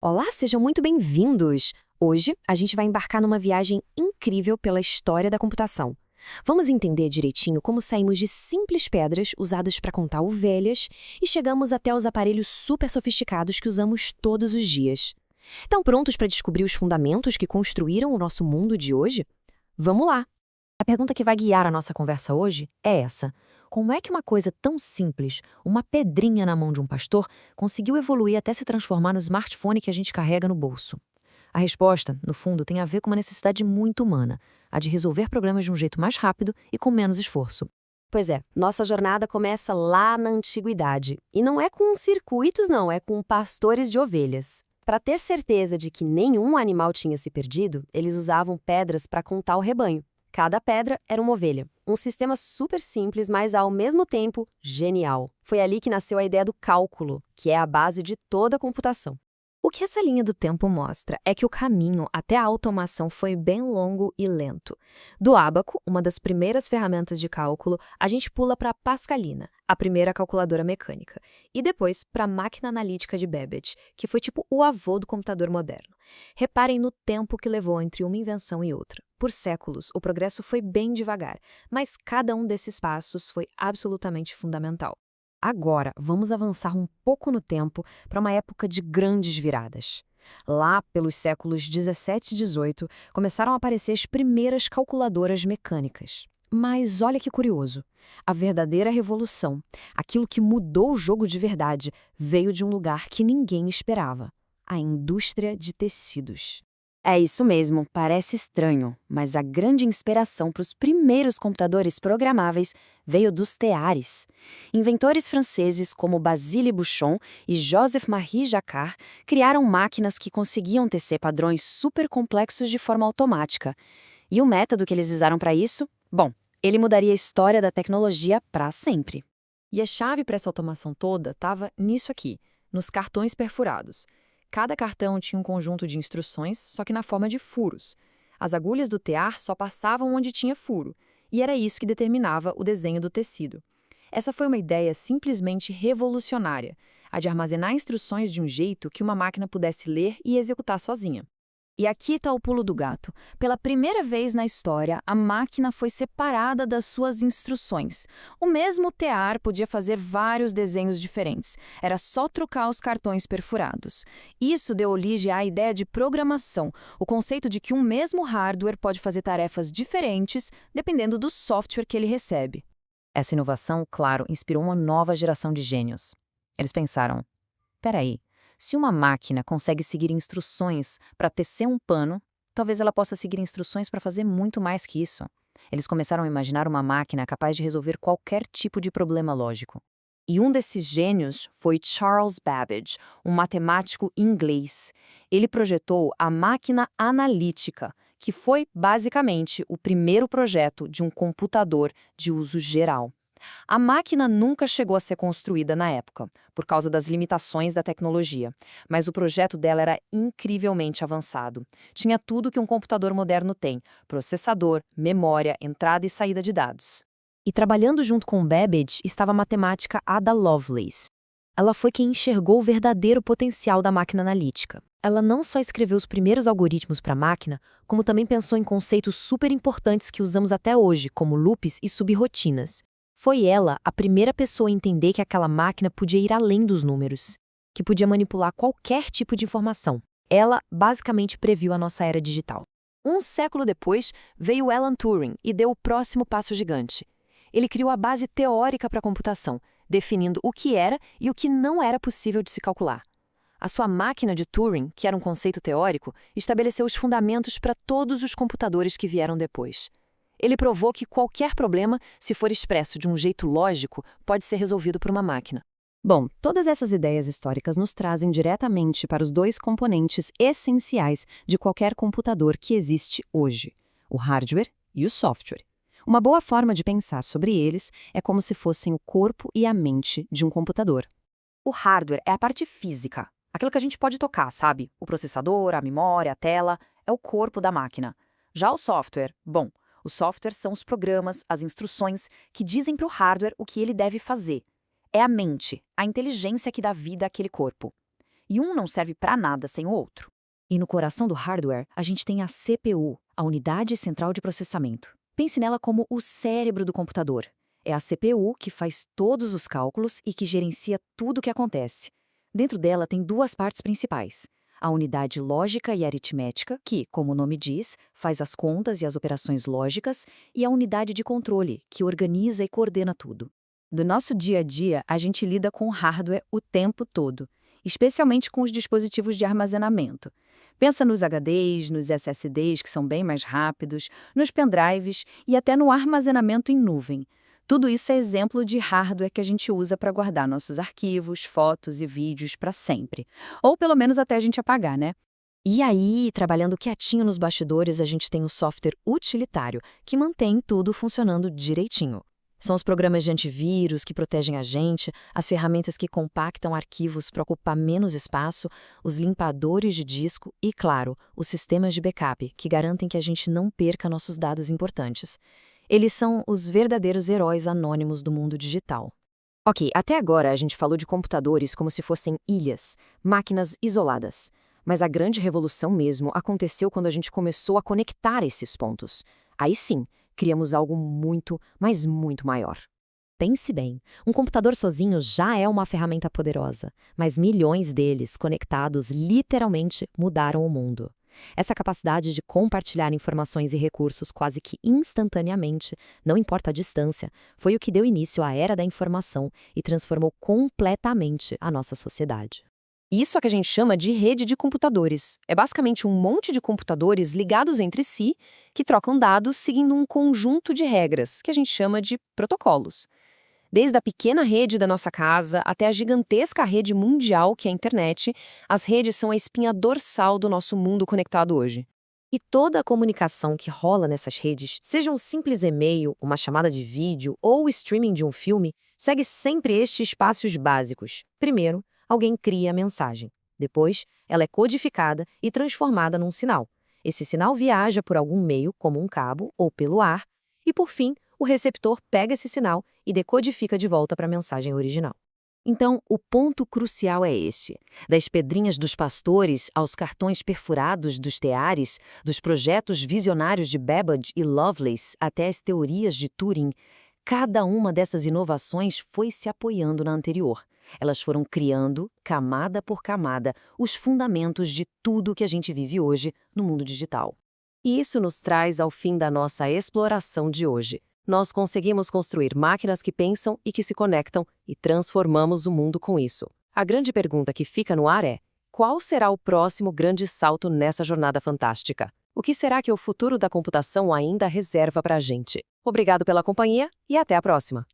Olá, sejam muito bem-vindos! Hoje a gente vai embarcar numa viagem incrível pela história da computação. Vamos entender direitinho como saímos de simples pedras usadas para contar ovelhas e chegamos até os aparelhos super sofisticados que usamos todos os dias. Estão prontos para descobrir os fundamentos que construíram o nosso mundo de hoje? Vamos lá! A pergunta que vai guiar a nossa conversa hoje é essa: como é que uma coisa tão simples, uma pedrinha na mão de um pastor, conseguiu evoluir até se transformar no smartphone que a gente carrega no bolso? A resposta, no fundo, tem a ver com uma necessidade muito humana, a de resolver problemas de um jeito mais rápido e com menos esforço. Pois é, nossa jornada começa lá na antiguidade. E não é com circuitos, não, é com pastores de ovelhas. Para ter certeza de que nenhum animal tinha se perdido, eles usavam pedras para contar o rebanho. Cada pedra era uma ovelha. Um sistema super simples, mas ao mesmo tempo genial. Foi ali que nasceu a ideia do cálculo, que é a base de toda a computação. O que essa linha do tempo mostra é que o caminho até a automação foi bem longo e lento. Do ábaco, uma das primeiras ferramentas de cálculo, a gente pula para a Pascalina, a primeira calculadora mecânica, e depois para a máquina analítica de Babbage, que foi tipo o avô do computador moderno. Reparem no tempo que levou entre uma invenção e outra. Por séculos, o progresso foi bem devagar, mas cada um desses passos foi absolutamente fundamental. Agora, vamos avançar um pouco no tempo para uma época de grandes viradas. Lá, pelos séculos 17 e 18, começaram a aparecer as primeiras calculadoras mecânicas. Mas olha que curioso, a verdadeira revolução, aquilo que mudou o jogo de verdade, veio de um lugar que ninguém esperava: a indústria de tecidos. É isso mesmo, parece estranho, mas a grande inspiração para os primeiros computadores programáveis veio dos teares. Inventores franceses como Basile Bouchon e Joseph-Marie Jacquard criaram máquinas que conseguiam tecer padrões super complexos de forma automática. E o método que eles usaram para isso? Bom, ele mudaria a história da tecnologia para sempre. E a chave para essa automação toda estava nisso aqui, nos cartões perfurados. Cada cartão tinha um conjunto de instruções, só que na forma de furos. As agulhas do tear só passavam onde tinha furo, e era isso que determinava o desenho do tecido. Essa foi uma ideia simplesmente revolucionária, a de armazenar instruções de um jeito que uma máquina pudesse ler e executar sozinha. E aqui está o pulo do gato. Pela primeira vez na história, a máquina foi separada das suas instruções. O mesmo tear podia fazer vários desenhos diferentes. Era só trocar os cartões perfurados. Isso deu origem à ideia de programação, o conceito de que um mesmo hardware pode fazer tarefas diferentes dependendo do software que ele recebe. Essa inovação, claro, inspirou uma nova geração de gênios. Eles pensaram: peraí, se uma máquina consegue seguir instruções para tecer um pano, talvez ela possa seguir instruções para fazer muito mais que isso. Eles começaram a imaginar uma máquina capaz de resolver qualquer tipo de problema lógico. E um desses gênios foi Charles Babbage, um matemático inglês. Ele projetou a máquina analítica, que foi, basicamente, o primeiro projeto de um computador de uso geral. A máquina nunca chegou a ser construída na época, por causa das limitações da tecnologia, mas o projeto dela era incrivelmente avançado. Tinha tudo que um computador moderno tem: processador, memória, entrada e saída de dados. E trabalhando junto com Babbage estava a matemática Ada Lovelace. Ela foi quem enxergou o verdadeiro potencial da máquina analítica. Ela não só escreveu os primeiros algoritmos para a máquina, como também pensou em conceitos super importantes que usamos até hoje, como loops e subrrotinas. Foi ela a primeira pessoa a entender que aquela máquina podia ir além dos números, que podia manipular qualquer tipo de informação. Ela basicamente previu a nossa era digital. Um século depois, veio Alan Turing e deu o próximo passo gigante. Ele criou a base teórica para a computação, definindo o que era e o que não era possível de se calcular. A sua máquina de Turing, que era um conceito teórico, estabeleceu os fundamentos para todos os computadores que vieram depois. Ele provou que qualquer problema, se for expresso de um jeito lógico, pode ser resolvido por uma máquina. Bom, todas essas ideias históricas nos trazem diretamente para os dois componentes essenciais de qualquer computador que existe hoje: o hardware e o software. Uma boa forma de pensar sobre eles é como se fossem o corpo e a mente de um computador. O hardware é a parte física, aquilo que a gente pode tocar, sabe? O processador, a memória, a tela, é o corpo da máquina. Já o software, bom, os softwares são os programas, as instruções que dizem para o hardware o que ele deve fazer. É a mente, a inteligência que dá vida àquele corpo. e um não serve para nada sem o outro. E no coração do hardware, a gente tem a CPU, a Unidade Central de Processamento. Pense nela como o cérebro do computador. É a CPU que faz todos os cálculos e que gerencia tudo o que acontece. Dentro dela tem duas partes principais. A unidade lógica e aritmética, que, como o nome diz, faz as contas e as operações lógicas, e a unidade de controle, que organiza e coordena tudo. Do nosso dia a dia, a gente lida com hardware o tempo todo, especialmente com os dispositivos de armazenamento. Pensa nos HDs, nos SSDs, que são bem mais rápidos, nos pendrives e até no armazenamento em nuvem. Tudo isso é exemplo de hardware que a gente usa para guardar nossos arquivos, fotos e vídeos para sempre. Ou pelo menos até a gente apagar, né? E aí, trabalhando quietinho nos bastidores, a gente tem o software utilitário, que mantém tudo funcionando direitinho. São os programas de antivírus que protegem a gente, as ferramentas que compactam arquivos para ocupar menos espaço, os limpadores de disco e, claro, os sistemas de backup, que garantem que a gente não perca nossos dados importantes. Eles são os verdadeiros heróis anônimos do mundo digital. Ok, até agora a gente falou de computadores como se fossem ilhas, máquinas isoladas. Mas a grande revolução mesmo aconteceu quando a gente começou a conectar esses pontos. Aí sim, criamos algo muito, mas muito maior. Pense bem, um computador sozinho já é uma ferramenta poderosa, mas milhões deles, conectados, literalmente mudaram o mundo. Essa capacidade de compartilhar informações e recursos quase que instantaneamente, não importa a distância, foi o que deu início à era da informação e transformou completamente a nossa sociedade. Isso é que a gente chama de rede de computadores. É basicamente um monte de computadores ligados entre si que trocam dados seguindo um conjunto de regras, que a gente chama de protocolos. Desde a pequena rede da nossa casa até a gigantesca rede mundial que é a internet, as redes são a espinha dorsal do nosso mundo conectado hoje. E toda a comunicação que rola nessas redes, seja um simples e-mail, uma chamada de vídeo ou o streaming de um filme, segue sempre estes passos básicos. Primeiro, alguém cria a mensagem. Depois, ela é codificada e transformada num sinal. Esse sinal viaja por algum meio, como um cabo ou pelo ar, e por fim, o receptor pega esse sinal e decodifica de volta para a mensagem original. Então, o ponto crucial é este. Das pedrinhas dos pastores aos cartões perfurados dos teares, dos projetos visionários de Babbage e Lovelace até as teorias de Turing, cada uma dessas inovações foi se apoiando na anterior. Elas foram criando, camada por camada, os fundamentos de tudo que a gente vive hoje no mundo digital. E isso nos traz ao fim da nossa exploração de hoje. Nós conseguimos construir máquinas que pensam e que se conectam e transformamos o mundo com isso. A grande pergunta que fica no ar é: qual será o próximo grande salto nessa jornada fantástica? O que será que o futuro da computação ainda reserva para a gente? Obrigado pela companhia e até a próxima!